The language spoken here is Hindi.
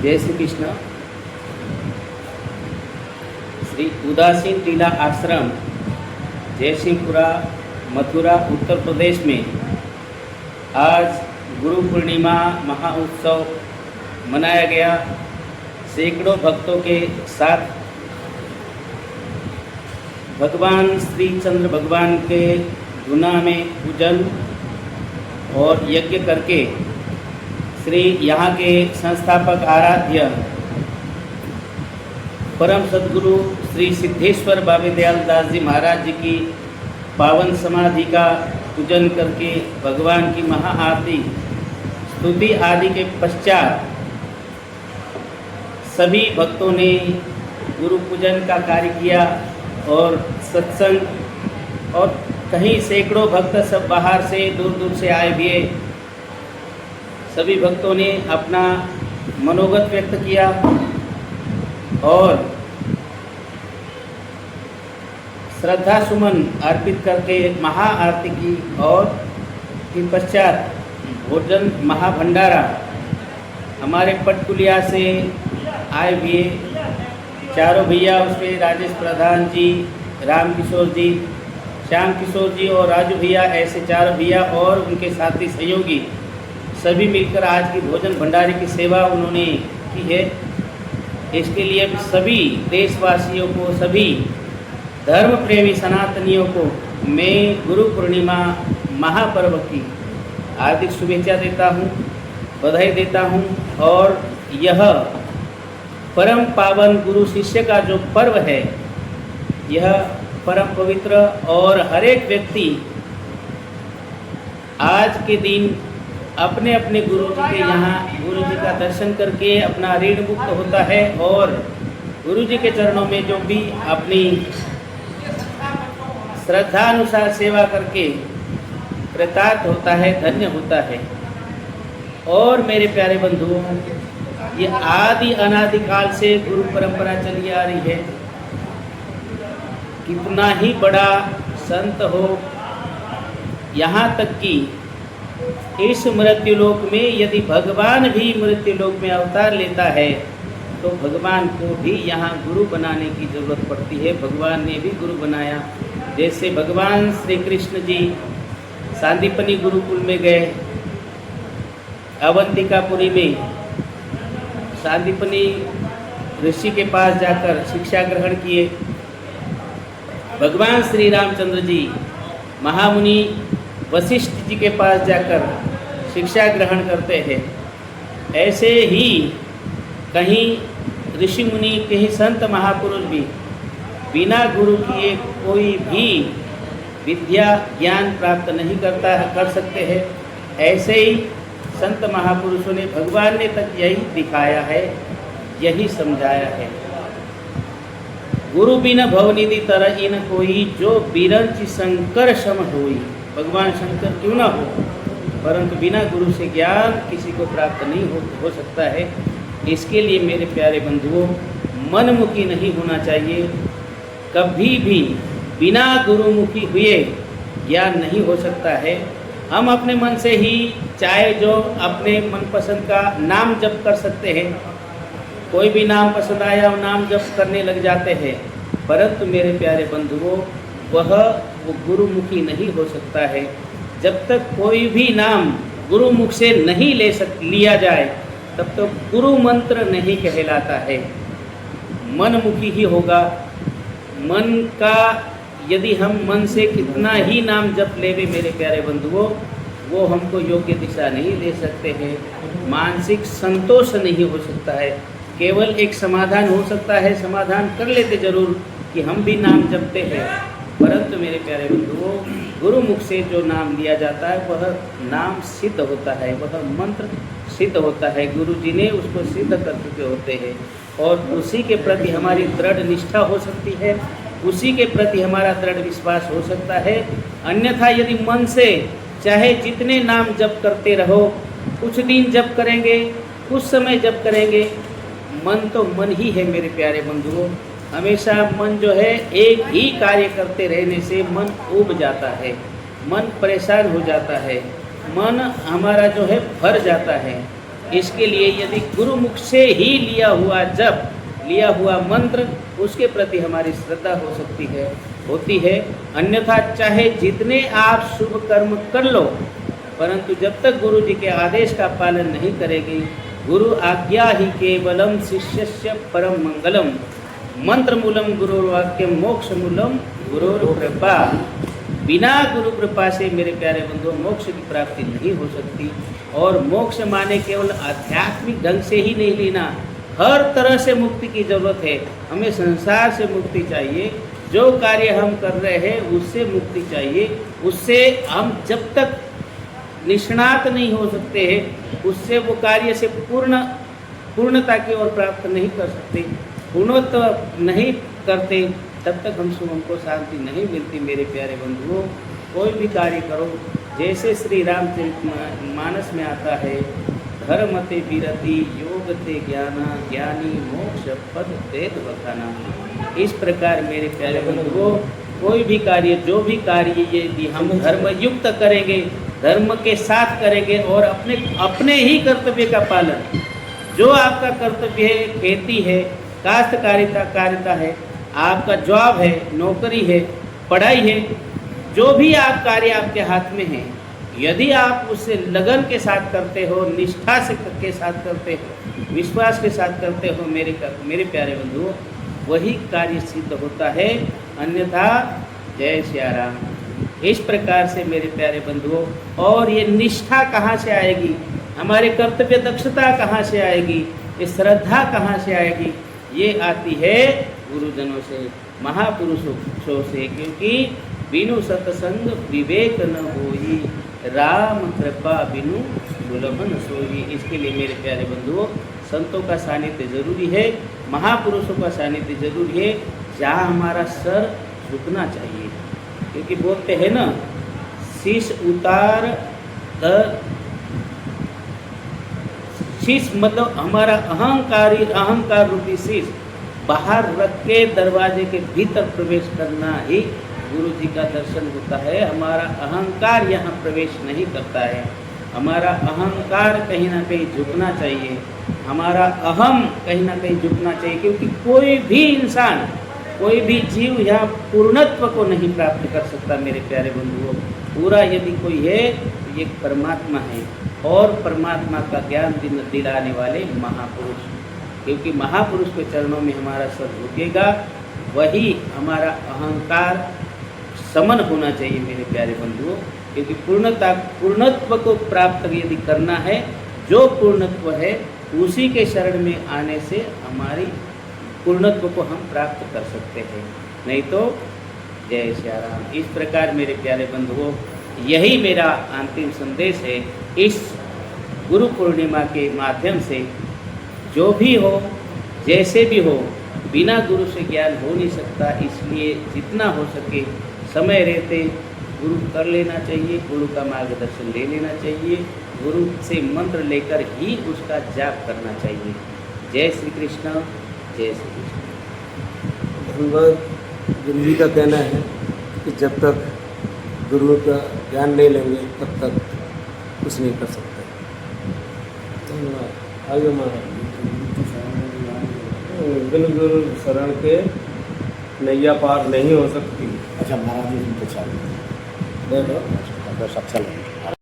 जय श्री कृष्ण। श्री उदासीन टीला आश्रम जयसिंहपुरा मथुरा उत्तर प्रदेश में आज गुरु पूर्णिमा महाउत्सव मनाया गया। सैकड़ों भक्तों के साथ भगवान श्री चंद्र भगवान के धुना में पूजन और यज्ञ करके श्री यहाँ के संस्थापक आराध्य परम सद्गुरु श्री सिद्धेश्वर बाबे दयाल दास जी महाराज जी की पावन समाधि का पूजन करके भगवान की महाआरती स्तुति आदि के पश्चात सभी भक्तों ने गुरु पूजन का कार्य किया और सत्संग, और कहीं सैकड़ों भक्त सब बाहर से दूर दूर से आए भी। सभी भक्तों ने अपना मनोगत व्यक्त किया और श्रद्धा सुमन अर्पित करके महाआरती की और के पश्चात भोजन महाभंडारा हमारे पटकुलिया से आए भी चारों भैया, उसमें राजेश प्रधान जी, राम किशोर जी, श्याम किशोर जी और राजू भैया, ऐसे चारों भैया और उनके साथी सहयोगी सभी मिलकर आज की भोजन भंडारे की सेवा उन्होंने की है। इसके लिए सभी देशवासियों को, सभी धर्म प्रेमी सनातनियों को मैं गुरु पूर्णिमा महापर्व की हार्दिक शुभेच्छा देता हूँ, बधाई देता हूँ। और यह परम पावन गुरु शिष्य का जो पर्व है, यह परम पवित्र, और हर एक व्यक्ति आज के दिन अपने अपने गुरु जी के यहाँ गुरु जी का दर्शन करके अपना ऋण मुक्त होता है और गुरु जी के चरणों में जो भी अपनी श्रद्धा अनुसार सेवा करके कृतार्थ होता है, धन्य होता है। और मेरे प्यारे बंधुओं, ये आदि अनादि काल से गुरु परंपरा चली आ रही है। कितना ही बड़ा संत हो, यहाँ तक कि इस मृत्युलोक में यदि भगवान भी मृत्युलोक में अवतार लेता है तो भगवान को भी यहाँ गुरु बनाने की जरूरत पड़ती है। भगवान ने भी गुरु बनाया। जैसे भगवान श्री कृष्ण जी सांदीपनी गुरुकुल में गए, अवंतिकापुरी में सांदीपनी ऋषि के पास जाकर शिक्षा ग्रहण किए। भगवान श्री रामचंद्र जी महामुनि वशिष्ठ जी के पास जाकर शिक्षा ग्रहण करते हैं। ऐसे ही कहीं ऋषि मुनि, कहीं संत महापुरुष भी बिना गुरु किए कोई भी विद्या ज्ञान प्राप्त नहीं कर सकते हैं। ऐसे ही संत महापुरुषों ने, भगवान ने तक यही दिखाया है, यही समझाया है। गुरु बिन भवनिधि तरह इन कोई, जो बिरंच शंकर सम होई। भगवान शंकर क्यों ना हो, परंतु बिना गुरु से ज्ञान किसी को प्राप्त नहीं हो सकता है। इसके लिए मेरे प्यारे बंधुओं, मनमुखी नहीं होना चाहिए। कभी भी बिना गुरुमुखी हुए ज्ञान नहीं हो सकता है। हम अपने मन से ही चाहे जो अपने मनपसंद का नाम जप कर सकते हैं, कोई भी नाम पसंद आया वो नाम जप करने लग जाते हैं, परंतु मेरे प्यारे बंधुओं, वो गुरुमुखी नहीं हो सकता है। जब तक कोई भी नाम गुरुमुख से नहीं लिया जाए तब तक गुरु मंत्र नहीं कहलाता है। मनमुखी ही होगा। मन का यदि हम मन से कितना ही नाम जप लेवे मेरे प्यारे बंधुओं, वो हमको योग्य दिशा नहीं दे सकते हैं। मानसिक संतोष नहीं हो सकता है। केवल एक समाधान हो सकता है, समाधान कर लेते जरूर कि हम भी नाम जपते हैं, परंतु मेरे प्यारे बंधुओं, गुरुमुख से जो नाम लिया जाता है वह नाम सिद्ध होता है, वह मंत्र सिद्ध होता है। गुरु जी ने उसको सिद्ध कर चुके होते हैं और उसी के प्रति हमारी दृढ़ निष्ठा हो सकती है, उसी के प्रति हमारा दृढ़ विश्वास हो सकता है। अन्यथा यदि मन से चाहे जितने नाम जप करते रहो, कुछ दिन जप करेंगे, कुछ समय जप करेंगे, मन तो मन ही है मेरे प्यारे बंधुओं। हमेशा मन जो है एक ही कार्य करते रहने से मन ऊब जाता है, मन परेशान हो जाता है, मन हमारा जो है भर जाता है। इसके लिए यदि गुरुमुख से ही लिया हुआ जप, लिया हुआ मंत्र, उसके प्रति हमारी श्रद्धा हो सकती है, होती है। अन्यथा चाहे जितने आप शुभ कर्म कर लो, परंतु जब तक गुरु जी के आदेश का पालन नहीं करेंगे, गुरु आज्ञा ही केवलम शिष्यस्य परम मंगलम, मंत्र मूलम गुरुर्वाक्यम मोक्ष मूलम गुरुर कृपा। बिना गुरु कृपा से मेरे प्यारे बंधुओं मोक्ष की प्राप्ति नहीं हो सकती। और मोक्ष माने केवल आध्यात्मिक ढंग से ही नहीं लेना, हर तरह से मुक्ति की जरूरत है। हमें संसार से मुक्ति चाहिए, जो कार्य हम कर रहे हैं उससे मुक्ति चाहिए। उससे हम जब तक निष्णात नहीं हो सकते हैं, उससे वो कार्य से पूर्णता की ओर प्राप्त नहीं कर सकते, पूर्णत्व नहीं करते, तब तक हमको शांति नहीं मिलती। मेरे प्यारे बंधुओं, कोई भी कार्य करो, जैसे श्री रामचरितमानस में आता है, धर्मते विरति योग ते ज्ञाना ज्ञानी मोक्ष पद वेद बखाना। इस प्रकार मेरे प्यारे बंधुओं, कोई भी कार्य, जो भी कार्य यदि हम धर्म युक्त करेंगे, धर्म के साथ करेंगे और अपने ही कर्तव्य का पालन, जो आपका कर्तव्य है, खेती है, काश्तकारिता है, आपका जॉब है, नौकरी है, पढ़ाई है, जो भी आप कार्य आपके हाथ में है, यदि आप उसे लगन के साथ करते हो, निष्ठा से के साथ करते हो, विश्वास के साथ करते हो, मेरे प्यारे बंधुओं, वही कार्य सिद्ध होता है। अन्यथा जय सिया राम। इस प्रकार से मेरे प्यारे बंधुओं, और ये निष्ठा कहाँ से आएगी, हमारे कर्तव्य दक्षता कहाँ से आएगी, ये श्रद्धा कहाँ से आएगी, ये आती है गुरुजनों से, महापुरुषों से। क्योंकि बिनु सत्संग विवेक न होई, राम कृपा बिनु दुर्लभ न सोई। इसके लिए मेरे प्यारे बंधुओं, संतों का सानिध्य जरूरी है, महापुरुषों का सानिध्य जरूरी है, जहाँ हमारा सर झुकना चाहिए। क्योंकि बोलते हैं ना, शीश उतार शीश मतलब हमारा अहंकार रूपी शीश बाहर रख के दरवाजे के भीतर प्रवेश करना ही गुरु जी का दर्शन होता है। हमारा अहंकार यहाँ प्रवेश नहीं करता है। हमारा अहंकार कहीं ना कहीं झुकना चाहिए, हमारा अहम कहीं ना कहीं झुकना चाहिए। क्योंकि कोई भी इंसान, कोई भी जीव यहाँ पूर्णत्व को नहीं प्राप्त कर सकता। मेरे प्यारे बंधुओं, पूरा यदि कोई है तो ये परमात्मा है, और परमात्मा का ज्ञान दिलाने वाले महापुरुष। क्योंकि महापुरुष के चरणों में हमारा सर झुकेगा, वही हमारा अहंकार समन होना चाहिए मेरे प्यारे बंधुओं। क्योंकि पूर्णत्व को प्राप्त यदि करना है, जो पूर्णत्व है उसी के शरण में आने से हमारी पूर्णत्व को हम प्राप्त कर सकते हैं, नहीं तो जय श्री राम। इस प्रकार मेरे प्यारे बंधुओं, यही मेरा अंतिम संदेश है। इस गुरु पूर्णिमा के माध्यम से जो भी हो, जैसे भी हो, बिना गुरु से ज्ञान हो नहीं सकता। इसलिए जितना हो सके समय रहते गुरु कर लेना चाहिए, गुरु का मार्गदर्शन ले लेना चाहिए, गुरु से मंत्र लेकर ही उसका जाप करना चाहिए। जय श्री कृष्ण, जय श्री कृष्ण। धन्यवाद। गुरु जी का कहना है कि जब तक गुरु का ज्ञान नहीं लेंगे तब तक कुछ नहीं कर सकते। धन्यवाद। आगे महाराज, बिन गुरु शरण के नैया पार नहीं हो सकती। अच्छा महाराज जी, तो चालू देखो अच्छा